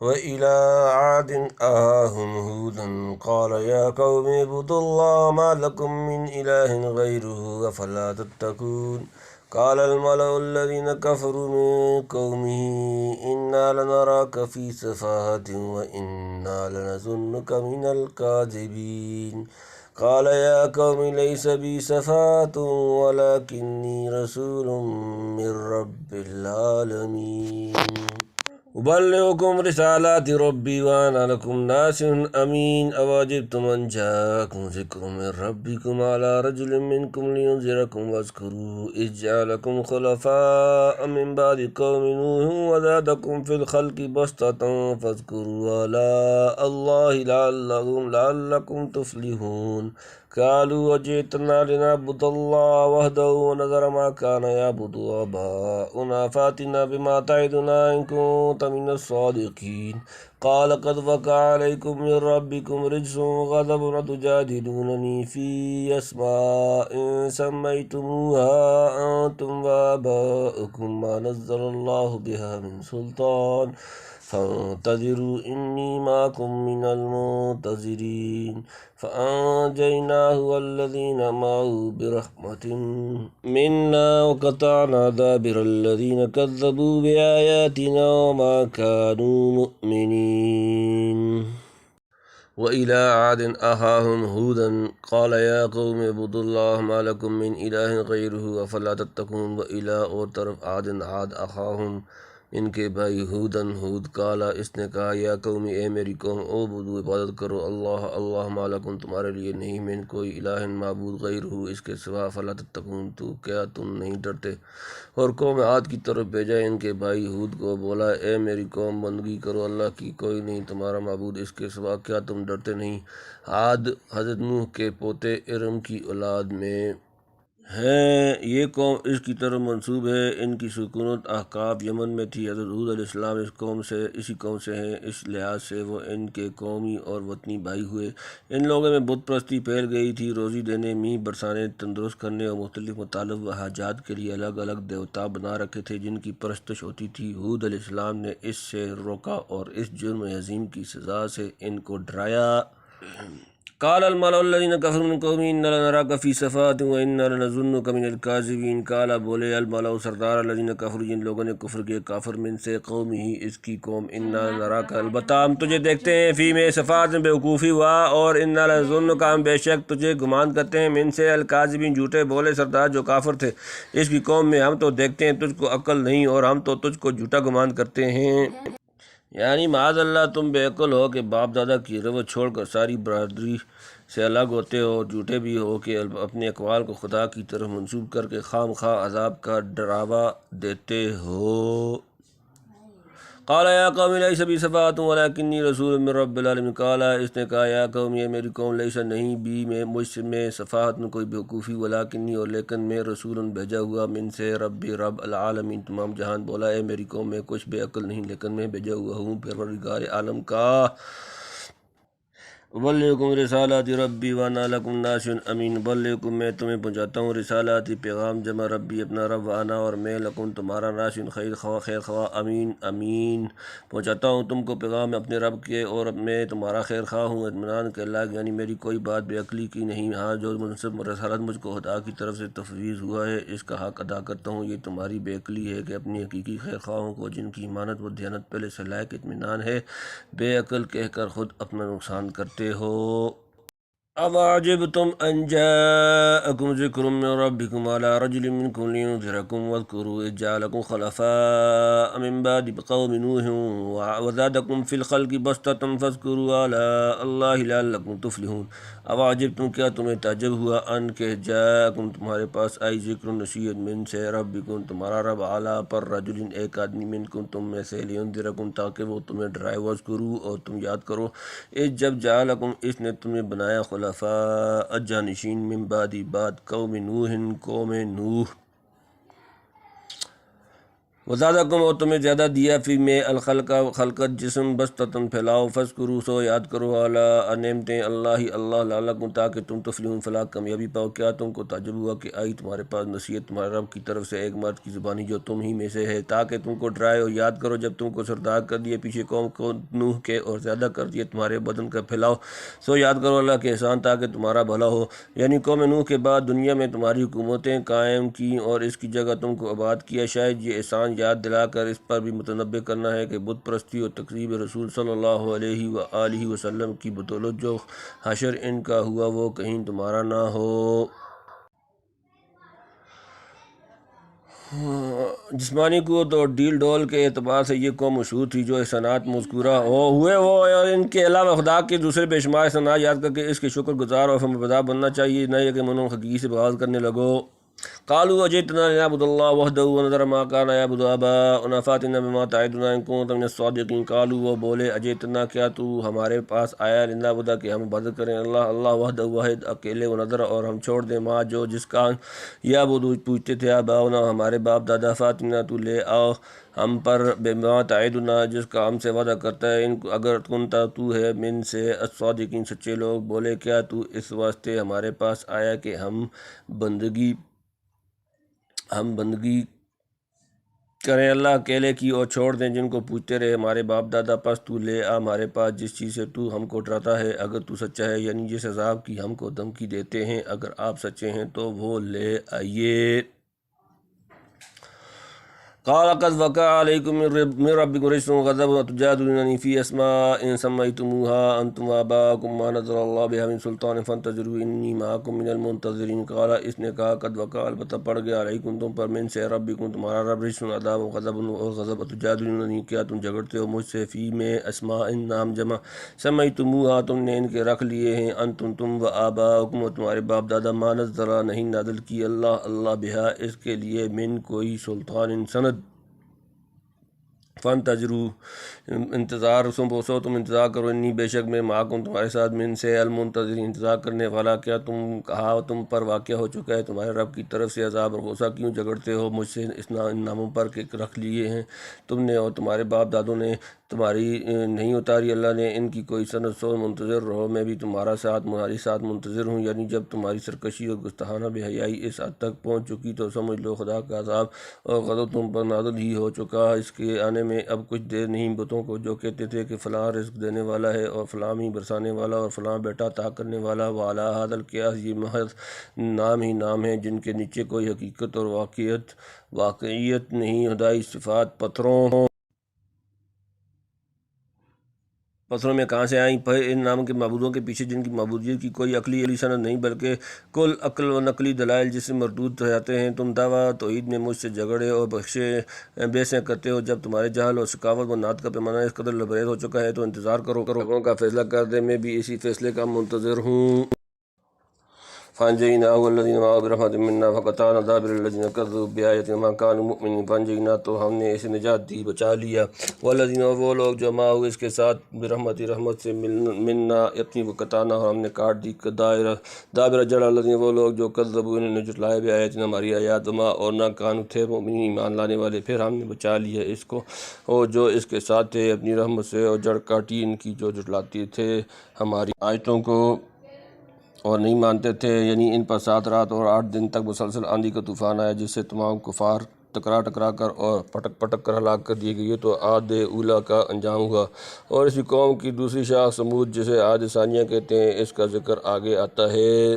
وإلى عاد أخاهم هودا قال يا قوم اعبدوا الله ما لكم من إله غيره أفلا تتقون قال الملأ الذين كفروا من قومه إنا لنراك في سفاهة وإنا لنظنك من الكاذبين قال يا قوم ليس بي سفاهة ولكني رسول من رب العالمين أبلغكم رسالات ربي وأنا لكم ناصح أمين أوعجبتم أن جاءكم ذكر من ربكم على رجل منكم لينذركم واذكروا إذ جعلكم خلفاء من بعد قوم نوح وزادكم في الخلق بسطة فاذكروا آلاء الله لعلكم تفلحون قالوا وجئتنا لنعبد الله وحده ونذر ما كان يعبد آباؤنا فاتنا بما تعدنا إن كنت من الصادقين قال قد وقع عليكم من ربكم رجس وغضب وتجادلونني في أسماء سميتموها أنتم وآباؤكم ما نزل الله بها من سلطان فانتظروا إني معكم من المنتظرين فأنجيناه والذين معه برحمة منا وقطعنا دابر الذين كذبوا بآياتنا وما كانوا مؤمنين وإلى عاد أخاهم هودا قال يا قوم اعبدوا الله ما لكم من إله غيره أفلا تتقون وإلى اور طرف عاد أخاهم ان کے بھائی ہود کالا اس نے کہا یا قومی اے میری قوم اعبدوا عبادت کرو اللہ ما لکم تمہارے لیے نہیں من کوئی الہ معبود غیر ہو اس کے سوا فلا تتقون تو کیا تم نہیں ڈرتے۔ اور قوم عاد کی طرف بھیجا ان کے بھائی ہود کو، بولا اے میری قوم بندگی کرو اللہ کی، کوئی نہیں تمہارا معبود اس کے سوا، کیا تم ڈرتے نہیں؟ عاد حضرت نوح کے پوتے ارم کی اولاد میں ہے، یہ قوم اس کی طرف منسوب ہے، ان کی سکونت احقاف یمن میں تھی۔ حضرت ہود علیہ السلام اسی قوم سے ہیں، اس لحاظ سے وہ ان کے قومی اور وطنی بھائی ہوئے۔ ان لوگوں میں بت پرستی پھیل گئی تھی، روزی دینے، میوہ برسانے، تندرست کرنے اور مختلف مطالب و حاجات کے لیے الگ الگ دیوتا بنا رکھے تھے جن کی پرستش ہوتی تھی۔ ہود علیہ السلام نے اس سے روکا اور اس جرم عظیم کی سزا سے ان کو ڈرایا۔ قال الملأ الذين كفروا من قومه إنا لنراك في سفاهة وإنا لنظنك من الكاذبين قال بولے الملأ سردار الذين كفروا جن لوگوں نے کفر کیا، کافر من سے، قومی ہی اس کی قوم، إنا لنراك البتہ ہم تجھے دیکھتے ہیں، فی میں صفات بے وقوفی ہوا، اور إنا لنظنك ہم بے شک تجھے گمان کرتے ہیں، من سے الکاذبین جھوٹے بولے سردار جو کافر تھے اس کی قوم میں، ہم تو دیکھتے ہیں تجھ کو عقل نہیں اور ہم تو تجھ کو جھوٹا گمان کرتے ہیں۔ یعنی معاذ اللہ تم بے عقل ہو کہ باپ دادا کی روت چھوڑ کر ساری برادری سے الگ ہوتے ہو، اور جھوٹے بھی ہو کہ اپنے اقوال کو خدا کی طرف منسوب کر کے خام خواہ عذاب کا ڈراوا دیتے ہو۔ قال یا قوم لیس بی سفاہۃ ولکنی رسول من رب العالمین قال اس نے کہا یا قوم یہ میری قوم لیس نہیں بھی میں مجھ میں صفاہت کوئی بیوقوفی ولکنی اور لیکن میں رسول بھیجا ہوا من سے رب العالمین تمام جہان۔ بولا اے میری قوم میں کچھ بے عقل نہیں لیکن میں بھیجا ہوا ہوں پروردگار عالم کا۔ ابلغکم رسالات ربی وانا لکم ناصح امین ابلغکم میں تمہیں پہنچاتا ہوں رسالاتی پیغام جمع ربی اپنا رب وانا اور میں لکم تمہارا ناصح خیر خواہ امین پہنچاتا ہوں تم کو پیغام اپنے رب کے اور میں تمہارا خیر خواہ ہوں اطمینان کے لائق، یعنی میری کوئی بات بے عقلی کی نہیں۔ ہاں جو منصب رسالت مجھ کو خدا کی طرف سے تفویض ہوا ہے اس کا حق ادا کرتا ہوں۔ یہ تمہاری بے عقلی ہے کہ اپنی حقیقی خیر خواہوں کو جن کی ایمانت و دیانت پہلے سے لائق اطمینان ہے بے عقل کہہ کر خود اپنا نقصان کرتے ہو۔ اواعجبتم ان جاءکم ذکر من ربکم علی رجل منکم لینذرکم واذکروا اذ جعلکم خلفاء من بعد قوم نوح وزادکم فی الخلق بسطة فاذکروا آلاء اللہ لعلکم تفلحون۔ اواعجبتم کیا تمہیں تعجب ہوا ان کہ جاءکم تمہارے پاس آئی ذکر نصیحت من سے ربکم تمہارا رب اعلیٰ پر رجل ایک آدمی منکم تم میں سے لینذرکم تاکہ وہ تمہیں ڈرائے واذکروا اور تم یاد کرو اس جب جعلکم اس نے تمہیں بنایا خلفاء جانشین من بعد قوم نوح قوم نوح وزادکم اور تمہیں زیادہ دیا فی میں الخلق خلقت جسم بستتاً پھیلاؤ فذکروا سو یاد کرو اعلیٰ نعمتیں اللہ لعلکم تاکہ تم تفلحون فلاح کامیابی پاؤ۔ کیا تم کو تعجب ہوا کہ آئی تمہارے پاس نصیحت تمہارے رب کی طرف سے ایک مرد کی زبانی جو تم ہی میں سے ہے، تاکہ تم کو ڈرائے، اور یاد کرو جب تم کو سردار کر دیے پیچھے قوم کو نوح کے اور زیادہ کر دیے تمہارے بدن کا پھیلاؤ، سو یاد کرو اللہ کے احسان تاکہ تمہارا بھلا ہو۔ یعنی قوم نوح کے بعد دنیا میں تمہاری حکومتیں قائم کیں اور اس کی جگہ تم کو آباد کیا، شاید یہ احسان یاد دلا کر اس پر بھی متنبہ کرنا ہے کہ بت پرستی اور تکذیب رسول صلی اللہ علیہ وآلہ وسلم کی بدولت جو حشر ان کا ہوا وہ کہیں تمہارا نہ ہو۔ جسمانی قوت اور ڈیل ڈول کے اعتبار سے یہ قوم مشہور تھی۔ جو احسانات مذکورہ ہوئے وہ اور ان کے علاوہ خدا کے دوسرے بے شمار احسانات یاد کر کے اس کے شکر گزار اور فرمانبردار بننا چاہیے، نہ یہ کہ منو حقیقی سے بغاوت کرنے لگو۔ قالوا اجئتنا لنعبد الله وحده ونذر ما كان يعبد آباؤنا فاتنا بما تعدنا ان كنت من الصادقين۔ قالوا وہ بولے اجئتنا کیا تو ہمارے پاس آیا لنعبد کہ ہم عبادت کریں اللہ وحدہ واحد اکیلے، ونذر اور ہم چھوڑ دیں ما جو جس کا یعبد پوجتے تھے آباؤنا ہمارے باپ دادا، فاتنا تو لے آؤ ہم پر بما تعدنا جس کا ہم سے وعدہ کرتا ہے، اگر کنتا تو ہے من سے الصادقین سچے لوگ۔ بولے کیا تو اس واسطے ہمارے پاس آیا کہ ہم بندگی کریں اللہ اکیلے کی اور چھوڑ دیں جن کو پوچھتے رہے ہمارے باپ دادا، پس تو لے آ ہمارے پاس جس چیز سے تو ہم کو ڈراتا ہے اگر تو سچا ہے، یعنی جس عذاب کی ہم کو دھمکی دیتے ہیں، اگر آپ سچے ہیں تو وہ لے آئیے۔ قال قد وقع عليكم من ربكم رجس وغضب وتجادلونني في أسماء سميتموها أنتم وآباؤكم ما نزل الله بها من سلطان فانتظروا إني معكم من المنتظرين۔ قال اس نے کہا قد وقع البتہ پڑ گیا علیکم تم پر من سے ربکم تمہارا رب رجس عذاب وغضب اور غضب، وتجادلوننی کیا تم جھگڑتے ہو مجھ سے فی میں اسماء نام جمع سمیتموها تم نے ان کے رکھ لیے ہیں، انتم تم وآباؤکم اور تمہارے باپ دادا، ما نزل نہیں نازل کی اللہ بہا اس کے لیے من کوئی سلطان سند، فانتظروا انتظار سو تم انتظار کرو، انی بے شک میں معکم تمہارے ساتھ من سے المنتظرین انتظار کرنے والا۔ کیا تم کہا تم پر واقع ہو چکا ہے تمہارے رب کی طرف سے عذاب اور غصہ، کیوں جھگڑتے ہو مجھ سے ان ناموں پر کہ رکھ لیے ہیں تم نے اور تمہارے باپ دادوں نے، تمہاری نہیں اتاری اللہ نے ان کی کوئی سند، سو منتظر رہو میں بھی تمہاری ساتھ منتظر ہوں۔ یعنی جب تمہاری سرکشی اور گستاخانہ بے حیائی اس حد تک پہنچ چکی تو سمجھ لو خدا کا عذاب اور غضب تم پر نازل ہی ہو چکا۔ اس کے آنے میں اب کچھ دیر نہیں بتوں کو جو کہتے تھے کہ فلاں رزق دینے والا ہے اور فلاں ہی برسانے والا اور فلاں بیٹا عطا کرنے والا، وعلیٰ ھذا القیاس یہ محض نام ہی نام ہیں جن کے نیچے کوئی حقیقت اور واقعیت نہیں۔ خدائی صفات پتھروں میں کہاں سے آئیں؟ ان نام کے معبودوں کے پیچھے جن کی معبودیت کی کوئی عقلی سند نہیں بلکہ کل عقل و نقلی دلائل جس سے مردود ہو جاتے ہیں۔ تم دعویٰ توحید میں مجھ سے جھگڑے اور بحثیں کرتے ہو جب تمہارے جہل اور ثقافت و نات کا پیمانہ اس قدر لبریز ہو چکا ہے تو انتظار کرو کا فیصلہ کر دے، میں بھی اسی فیصلے کا منتظر ہوں۔ فانجیناہ والذین معہ برحمۃ منا فقطعنا دابر الذین کذبوا بآیاتنا وما کانوا مؤمنین۔ فانجیناہ تو ہم نے اسے نجات دی، بچا لیا، والذین اور وہ لوگ جو معہ اس کے ساتھ رحمت سے منا اپنی وقطعنا اور ہم نے کاٹ دی دابر جڑ الذین وہ لوگ جو کذبوا انہوں نے جھٹلائے بآیاتنا ہماری آیات، وما اور نہ کانوا تھے مؤمنین ایمان لانے والے، پھر ہم نے بچا لیا اس کو اور جو اس کے ساتھ تھے اپنی رحمت سے، اور جڑ کاٹی ان کی جو جھٹلاتے تھے ہماری آیتوں کو اور نہیں مانتے تھے۔ یعنی ان پر 7 رات اور 8 دن تک مسلسل آندھی کا طوفان آیا جس سے تمام کفار ٹکرا کر اور پٹک کر ہلاک کر دیے گئے۔ یہ تو عاد اولیٰ کا انجام ہوا۔ اور اسی قوم کی دوسری شاخ سمود جسے عاد ثانیہ کہتے ہیں اس کا ذکر آگے آتا ہے۔